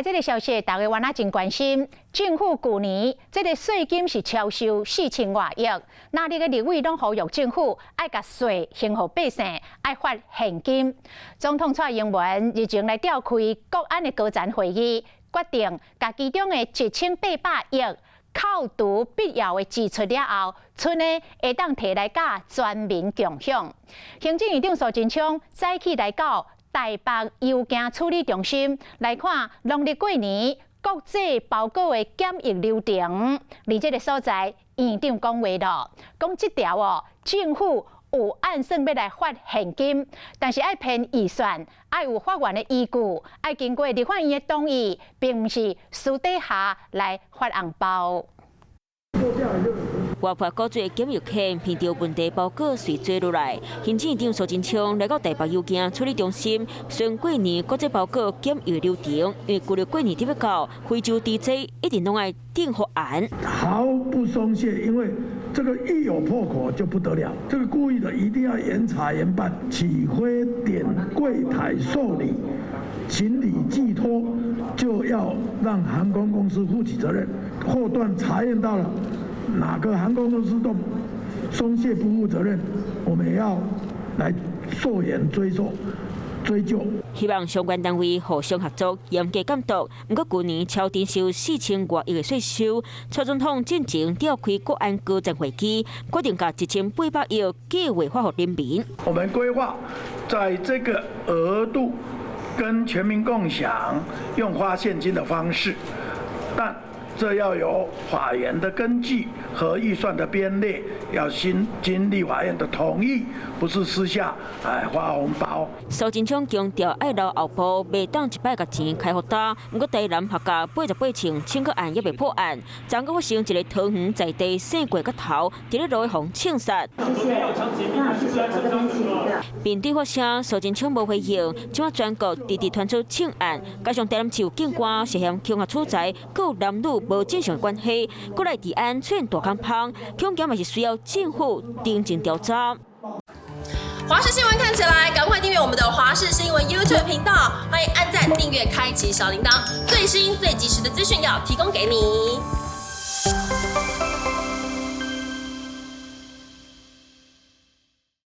来这个消息，大家原来真关心。政府去年这个税金是超收4000多亿，那你个立委拢呼吁政府爱甲税还给百姓，爱发现金。总统蔡英文日前来召开国安的高层会议，决定甲其中的1800亿扣除必要的支出了后，剩的会当摕来甲全民共享。行政院长苏贞昌早起来到台北邮件处理中心来看农历过年国际包裹的检疫流程，而这个所在院长讲话咯，讲这条政府有按算要来发现金，但是爱偏预算，爱有法院的依据，爱经过立法院的同意，并不是私底下来发红包。外发高罪检疫险偏着问题包裹随做落来，行政院长苏贞昌来到台北邮件处理中心，宣过年国际包裹检疫流程，因为旧历过年特别到，非洲地区一定拢爱订货案，毫不松懈，因为这个一有破口就不得了，这个故意的一定要严查严办，起灰点柜台受理。情理寄托，就要让航空公司负起责任。后段查验到了哪个航空公司都松懈不负责任，我们也要来溯源追究。希望相关单位互相合作，严格监督。不过去年超征收4000多亿的税收，蔡总统进前召开国安高层会议，决定把1800亿计划发给人民。我们规划在这个额度跟全民共享，用花现金的方式，但这要有法院的根据和预算的编列，要经立法院的同意，不是私下发红包。苏贞昌强调，爱留后部袂当一摆甲钱开互他。不过台南客家88千请客案也未破案，昨个发生一个桃园在地姓过个头，伫咧路旁枪杀。面对发声，苏贞昌无回应。今仔全国直传出枪案，加上台南市有警官涉嫌恐吓厝财，佮有男女无正常关系，过来治安出现大空芳，恐惊嘛是需要政府定睛调查。华视新闻看起来，赶快订阅我们的华视新闻 YouTube 频道，欢迎按赞、订阅、开启小铃铛，最新最及时的资讯要提供给你。